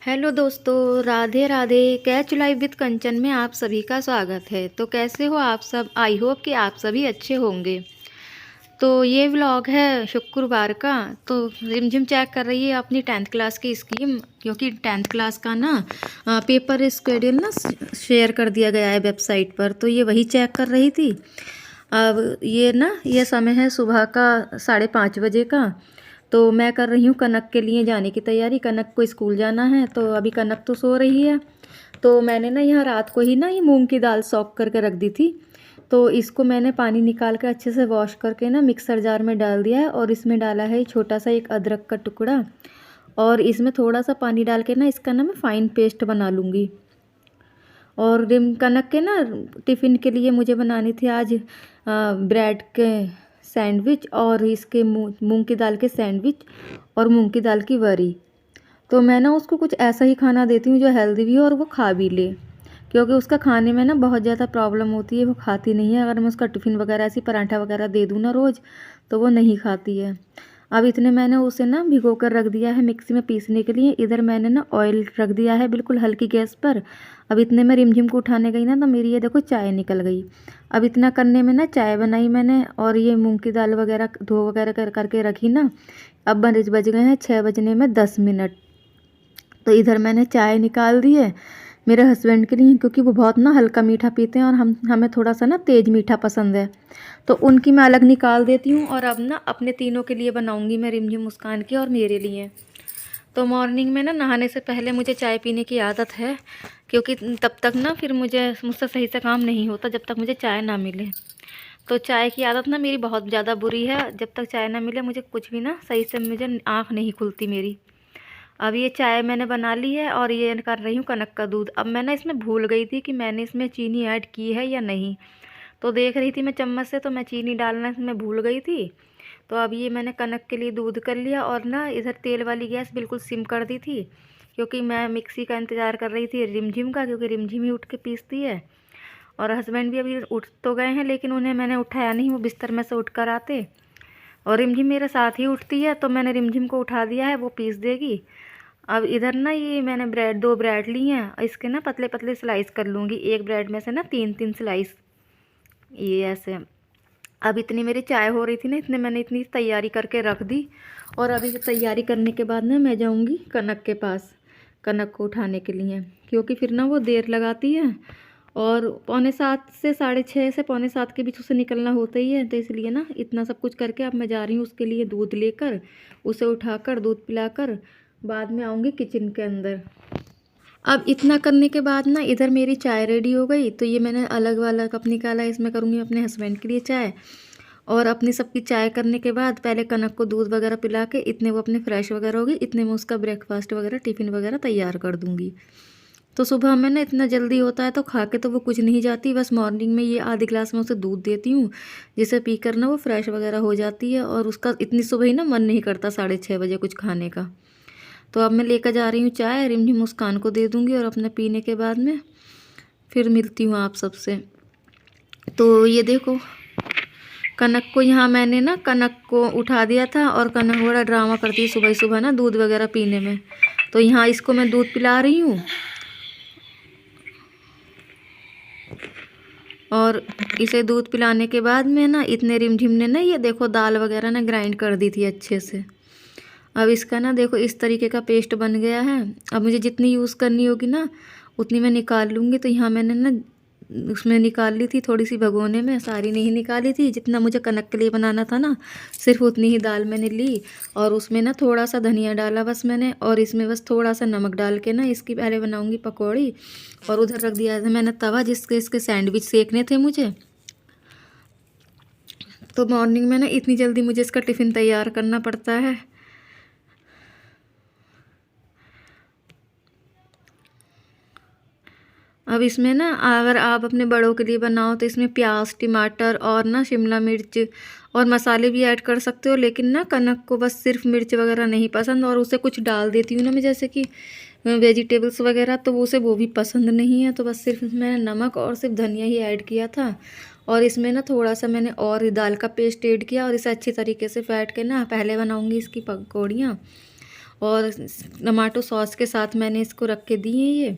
Hello दोस्तों, Radhe Radhe. Catch live with Kanchan में आप सभी का स्वागत है। तो कैसे हो आप सब? आई होप कि आप सभी अच्छे होंगे। तो ये व्लॉग है शुक्रवार का। तो रिमझिम चेक कर रही है अपनी 10th क्लास की स्कीम, क्योंकि 10th क्लास का ना पेपर स्केड्यूल ना शेयर कर दिया गया है वेबसाइट पर। तो ये वही चेक कर रही थी। अब ये समय है सुबह का 5:30 बजे का। तो मैं कर रही हूँ कनक के लिए जाने की तैयारी। कनक को स्कूल जाना है, तो अभी कनक तो सो रही है। तो मैंने ना यहाँ रात को ही ना ये मूंग की दाल सॉक करके रख दी थी। तो इसको मैंने पानी निकाल कर अच्छे से वॉश करके ना मिक्सर जार में डाल दिया है, और इसमें डाला है छोटा सा एक अदरक का टुकड़ा। और इसमें थोड़ा सा पानी डाल के ना इसका ना मैं फ़ाइन पेस्ट बना लूँगी। और रिम कनक के ना टिफ़िन के लिए मुझे बनानी थी आज ब्रेड के सैंडविच, और इसके मूंग की दाल के सैंडविच, और मूंग की दाल की वरी। तो मैं ना उसको कुछ ऐसा ही खाना देती हूँ जो हेल्दी भी हो और वो खा भी ले, क्योंकि उसका खाने में ना बहुत ज़्यादा प्रॉब्लम होती है, वो खाती नहीं है। अगर मैं उसका टिफ़िन वगैरह ऐसी पराठा वगैरह दे दूँ ना रोज़, तो वो नहीं खाती है। अब इतने मैंने उसे ना भिगो कर रख दिया है मिक्सी में पीसने के लिए। इधर मैंने ना ऑयल रख दिया है बिल्कुल हल्की गैस पर। अब इतने में रिमझिम को उठाने गई ना, तो मेरी ये देखो चाय निकल गई। अब इतना करने में ना चाय बनाई मैंने, और ये मूंग की दाल वगैरह धो वगैरह करके रखी ना। अब बज गए हैं 6 बजने में 10 मिनट। तो इधर मैंने चाय निकाल दी है मेरे हस्बैंड के लिए, क्योंकि वो बहुत ना हल्का मीठा पीते हैं, और हमें थोड़ा सा ना तेज़ मीठा पसंद है। तो उनकी मैं अलग निकाल देती हूँ, और अब ना अपने तीनों के लिए बनाऊँगी मैं, रिमझिम, मुस्कान की और मेरे लिए। तो मॉर्निंग में ना नहाने से पहले मुझे चाय पीने की आदत है, क्योंकि तब तक ना फिर मुझसे सही से काम नहीं होता जब तक मुझे चाय ना मिले। तो चाय की आदत ना मेरी बहुत ज़्यादा बुरी है। जब तक चाय ना मिले मुझे कुछ भी ना सही से, मुझे आँख नहीं खुलती मेरी। अब ये चाय मैंने बना ली है, और ये कर रही हूँ कनक का दूध। अब मैं ना इसमें भूल गई थी कि मैंने इसमें चीनी ऐड की है या नहीं। तो देख रही थी मैं चम्मच से, तो मैं चीनी डालना इसमें भूल गई थी। तो अब ये मैंने कनक के लिए दूध कर लिया, और ना इधर तेल वाली गैस बिल्कुल सिम कर दी थी, क्योंकि मैं मिक्सी का इंतज़ार कर रही थी रिमझिम का, क्योंकि रिमझिम ही उठ के पीसती है। और हस्बैंड भी अभी उठ तो गए हैं, लेकिन उन्हें मैंने उठाया नहीं, वो बिस्तर में से उठ कर आते। और रिमझिम मेरे साथ ही उठती है, तो मैंने रिमझिम को उठा दिया है, वो पीस देगी। अब इधर ना ये मैंने दो ब्रेड ली हैं, इसके ना पतले पतले स्लाइस कर लूँगी। एक ब्रेड में से ना 3-3 स्लाइस, ये ऐसे। अब इतनी मेरी चाय हो रही थी ना, इतने मैंने इतनी तैयारी करके रख दी। और अभी तैयारी करने के बाद ना मैं जाऊँगी कनक के पास, कनक को उठाने के लिए, क्योंकि फिर ना वो देर लगाती है। और 6:45 से 6:30 से 6:45 के बीच उसे निकलना होता ही है। तो इसलिए ना इतना सब कुछ करके अब मैं जा रही हूँ उसके लिए दूध लेकर, उसे उठाकर दूध पिलाकर बाद में आऊँगी किचन के अंदर। अब इतना करने के बाद ना इधर मेरी चाय रेडी हो गई। तो ये मैंने अलग वाला कप निकाला, इसमें करूँगी अपने हस्बैंड के लिए चाय। और अपनी सबकी चाय करने के बाद पहले कनक को दूध वगैरह पिला के, इतने वो अपने फ्रेश वगैरह होगी, इतने में उसका ब्रेकफास्ट वगैरह टिफ़िन वगैरह तैयार कर दूँगी। तो सुबह में ना इतना जल्दी होता है, तो खा के तो वो कुछ नहीं जाती। बस मॉर्निंग में ये आधी ग्लास में उसे दूध देती हूँ, जिसे पीकर ना वो फ्रेश वगैरह हो जाती है। और उसका इतनी सुबह ही ना मन नहीं करता 6:30 बजे कुछ खाने का। तो अब मैं लेकर जा रही हूँ चाय, रिमझिम मुस्कान को दे दूँगी, और अपने पीने के बाद में फिर मिलती हूँ आप सबसे। तो ये देखो, कनक को यहाँ मैंने ना कनक को उठा दिया था, और कनक बड़ा ड्रामा करती है सुबह सुबह ना दूध वगैरह पीने में। तो यहाँ इसको मैं दूध पिला रही हूँ। और इसे दूध पिलाने के बाद में ना इतने रिमझिम ने ना ये देखो दाल वगैरह ना ग्राइंड कर दी थी अच्छे से। अब इसका ना देखो इस तरीके का पेस्ट बन गया है। अब मुझे जितनी यूज़ करनी होगी ना उतनी मैं निकाल लूँगी। तो यहाँ मैंने ना उसमें निकाल ली थी थोड़ी सी भगोने में, सारी नहीं निकाली थी। जितना मुझे कनक के लिए बनाना था ना, सिर्फ उतनी ही दाल मैंने ली। और उसमें ना थोड़ा सा धनिया डाला बस मैंने, और इसमें बस थोड़ा सा नमक डाल के ना इसकी पहले बनाऊँगी पकौड़ी। और उधर रख दिया था मैंने तवा, जिसके इसके सैंडविच सेकने थे मुझे। तो मॉर्निंग में ना इतनी जल्दी मुझे इसका टिफ़िन तैयार करना पड़ता है। अब इसमें ना अगर आप अपने बड़ों के लिए बनाओ तो इसमें प्याज, टमाटर और ना शिमला मिर्च और मसाले भी ऐड कर सकते हो। लेकिन ना कनक को बस सिर्फ मिर्च वगैरह नहीं पसंद, और उसे कुछ डाल देती हूँ ना मैं, जैसे कि वेजिटेबल्स वगैरह, तो उसे वो भी पसंद नहीं है। तो बस सिर्फ मैंने नमक और सिर्फ धनिया ही ऐड किया था। और इसमें ना थोड़ा सा मैंने और दाल का पेस्ट ऐड किया, और इसे अच्छी तरीके से फेंट के ना पहले बनाऊँगी इसकी पकौड़ियाँ। और टमाटो सॉस के साथ मैंने इसको रख के दी है ये।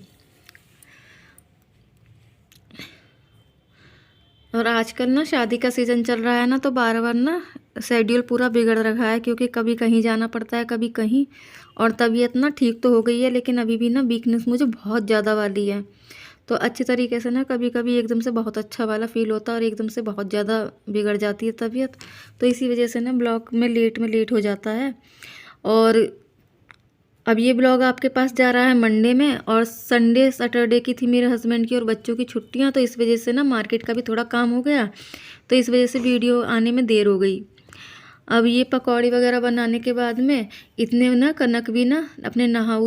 और आजकल ना शादी का सीज़न चल रहा है ना, तो बार बार ना शेड्यूल पूरा बिगड़ रखा है, क्योंकि कभी कहीं जाना पड़ता है कभी कहीं। और तबीयत ना ठीक तो हो गई है, लेकिन अभी भी ना वीकनेस मुझे बहुत ज़्यादा वाली है। तो अच्छी तरीके से ना कभी कभी एकदम से बहुत अच्छा वाला फील होता है और एकदम से बहुत ज़्यादा बिगड़ जाती है तबीयत। तो इसी वजह से ना ब्लॉग में लेट हो जाता है। और अब ये ब्लॉग आपके पास जा रहा है मंडे में, और संडे सैटरडे की थी मेरे हस्बैंड की और बच्चों की छुट्टियां, तो इस वजह से ना मार्केट का भी थोड़ा काम हो गया, तो इस वजह से वीडियो आने में देर हो गई। अब ये पकौड़ी वगैरह बनाने के बाद में इतने ना कनक भी ना अपने नहा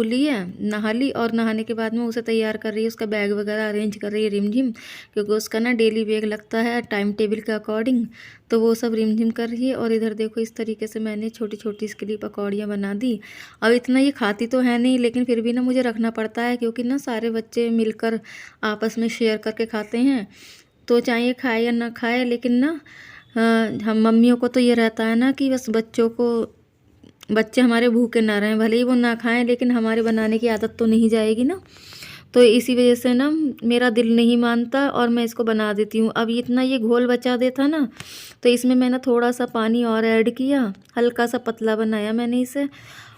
ली, और नहाने के बाद में उसे तैयार कर रही है, उसका बैग वगैरह अरेंज कर रही है रिमझिम, क्योंकि उसका ना डेली बैग लगता है टाइम टेबल के अकॉर्डिंग। तो वो सब रिमझिम कर रही है। और इधर देखो इस तरीके से मैंने छोटी छोटी इसके लिए पकौड़ियाँ बना दी। अब इतना ये खाती तो है नहीं, लेकिन फिर भी ना मुझे रखना पड़ता है, क्योंकि ना सारे बच्चे मिलकर आपस में शेयर करके खाते हैं। तो चाहे ये खाए या ना खाए, लेकिन ना हम मम्मियों को तो ये रहता है ना कि बस बच्चे हमारे भूखे ना रहें, भले ही वो ना खाएं, लेकिन हमारे बनाने की आदत तो नहीं जाएगी ना। तो इसी वजह से ना मेरा दिल नहीं मानता और मैं इसको बना देती हूँ। अब इतना ये घोल बचा देता ना, तो इसमें मैंने थोड़ा सा पानी और ऐड किया, हल्का सा पतला बनाया मैंने इसे।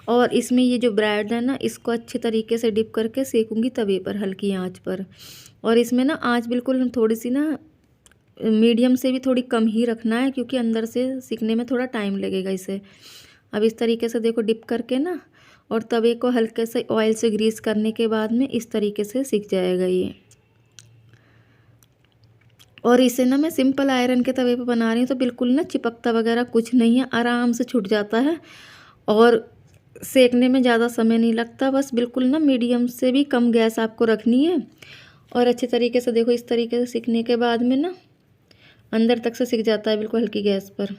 और इसमें ये जो ब्रेड है ना, इसको अच्छे तरीके से डिप करके सेकूंगी तवे पर हल्की आंच पर। और इसमें ना आंच बिल्कुल थोड़ी सी ना मीडियम से भी थोड़ी कम ही रखना है, क्योंकि अंदर से सीखने में थोड़ा टाइम लगेगा इसे। अब इस तरीके से देखो डिप करके ना, और तवे को हल्के से ऑयल से ग्रीस करने के बाद में इस तरीके से सीख जाएगा ये। और इसे ना मैं सिंपल आयरन के तवे पे बना रही हूँ, तो बिल्कुल ना चिपकता वगैरह कुछ नहीं है, आराम से छूट जाता है। और सेकने में ज़्यादा समय नहीं लगता, बस बिल्कुल ना मीडियम से भी कम गैस आपको रखनी है। और अच्छे तरीके से देखो इस तरीके से सीखने के बाद में ना अंदर तक से सिक जाता है बिल्कुल हल्की गैस पर।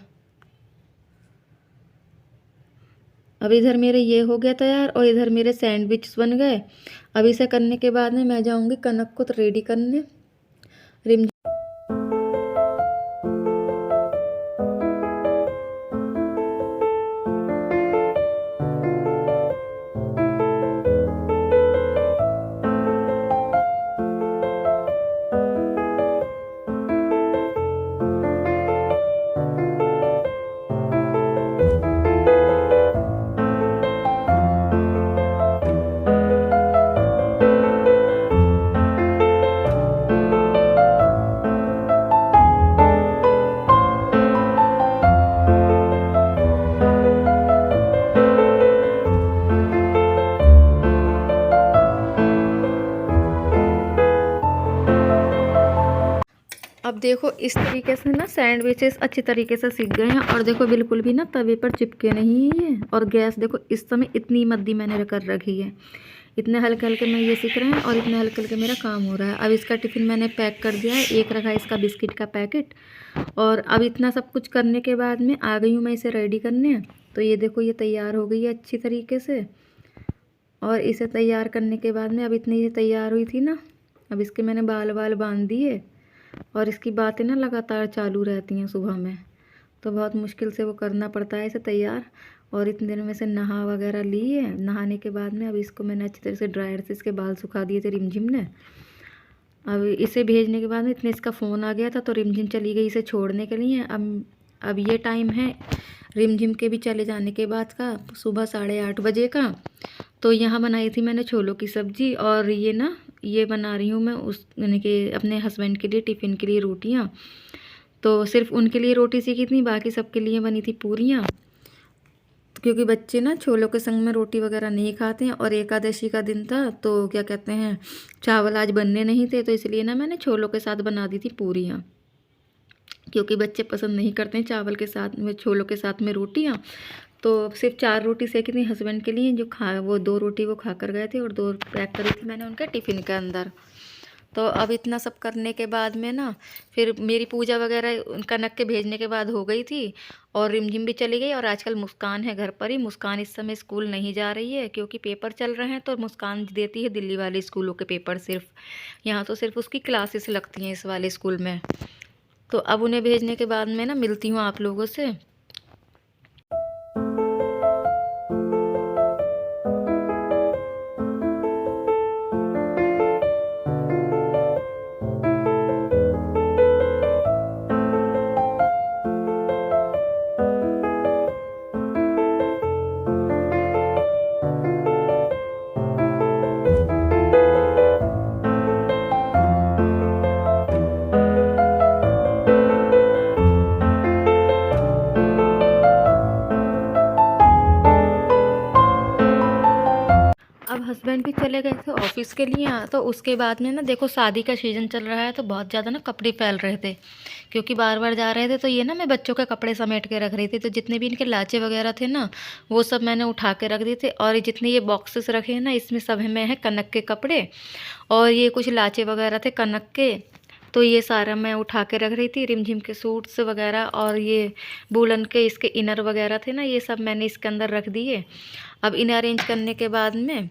अब इधर मेरे ये हो गया तैयार, और इधर मेरे सैंडविच बन गए। अब इसे करने के बाद में मैं जाऊंगी कनक को तो रेडी करने। रिम अब देखो इस तरीके से ना सैंडविचेस अच्छी तरीके से सीख गए हैं, और देखो बिल्कुल भी ना तवे पर चिपके नहीं है ये। और गैस देखो इस समय इतनी मद्दी मैंने कर रखी है, इतने हल्के हल्के में ये सीख रहे हैं और इतने हल्के हल्के मेरा काम हो रहा है। अब इसका टिफ़िन मैंने पैक कर दिया है, एक रखा है इसका बिस्किट का पैकेट। और अब इतना सब कुछ करने के बाद में आ गई हूँ मैं इसे रेडी करने। तो ये देखो ये तैयार हो गई है अच्छी तरीके से। और इसे तैयार करने के बाद में अब इतनी ये तैयार हुई थी ना, अब इसके मैंने बाल बाल बांध दिए। और इसकी बातें ना लगातार चालू रहती हैं सुबह में, तो बहुत मुश्किल से वो करना पड़ता है इसे तैयार। और इतने देर में से नहा वगैरह ली है। नहाने के बाद में अब इसको मैंने अच्छी तरह से ड्रायर से इसके बाल सुखा दिए थे रिमझिम ने। अब इसे भेजने के बाद में इतने इसका फ़ोन आ गया था, तो रिमझिम चली गई इसे छोड़ने के लिए। अब ये टाइम है रिमझिम के भी चले जाने के बाद का, सुबह 8:30 बजे का। तो यहाँ बनाई थी मैंने छोलों की सब्ज़ी, और ये ना ये बना रही हूँ मैं उस यानी कि अपने हस्बैंड के लिए टिफ़िन के लिए रोटियाँ। तो सिर्फ उनके लिए रोटी सीखी थी, बाकी सबके लिए बनी थी पूरियाँ, क्योंकि बच्चे ना छोलों के संग में रोटी वगैरह नहीं खाते हैं। और एकादशी का दिन था, तो क्या कहते हैं चावल आज बनने नहीं थे, तो इसलिए ना मैंने छोलों के साथ बना दी थी पूरियाँ, क्योंकि बच्चे पसंद नहीं करते हैं चावल के साथ में छोलों के साथ में रोटियाँ। तो सिर्फ 4 रोटी सेकी थी हस्बैंड के लिए, वो 2 रोटी वो खा कर गए थे, और 2 पैक करी थी मैंने उनके टिफ़िन के अंदर। तो अब इतना सब करने के बाद में ना फिर मेरी पूजा वगैरह कनक के भेजने के बाद हो गई थी, और रिमझिम भी चली गई। और आजकल मुस्कान है घर पर ही। मुस्कान इस समय स्कूल नहीं जा रही है, क्योंकि पेपर चल रहे हैं, तो मुस्कान देती है दिल्ली वाले स्कूलों के पेपर सिर्फ। यहाँ तो सिर्फ उसकी क्लासेस लगती हैं इस वाले स्कूल में। तो अब उन्हें भेजने के बाद में ना मिलती हूँ आप लोगों से। अब हस्बैंड भी चले गए थे ऑफिस के लिए, तो उसके बाद में ना देखो शादी का सीज़न चल रहा है, तो बहुत ज़्यादा ना कपड़े फैल रहे थे, क्योंकि बार बार जा रहे थे। तो ये ना मैं बच्चों के कपड़े समेट के रख रही थी, तो जितने भी इनके लाचे वगैरह थे ना वो सब मैंने उठा के रख दिए थे। और जितने ये बॉक्सेस रखे हैं ना, इसमें सब में है कनक के कपड़े, और ये कुछ लाचे वगैरह थे कनक के, तो ये सारा मैं उठा के रख रही थी। रिमझिम के सूट्स वगैरह और ये वूलन के इसके इनर वगैरह थे ना, ये सब मैंने इसके अंदर रख दिए। अब इन्हें अरेंज करने के बाद में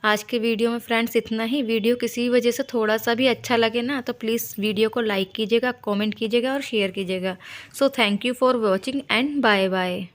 आज के वीडियो में फ्रेंड्स इतना ही। वीडियो किसी वजह से थोड़ा सा भी अच्छा लगे ना, तो प्लीज़ वीडियो को लाइक कीजिएगा, कमेंट कीजिएगा और शेयर कीजिएगा। So thank you for watching and bye bye.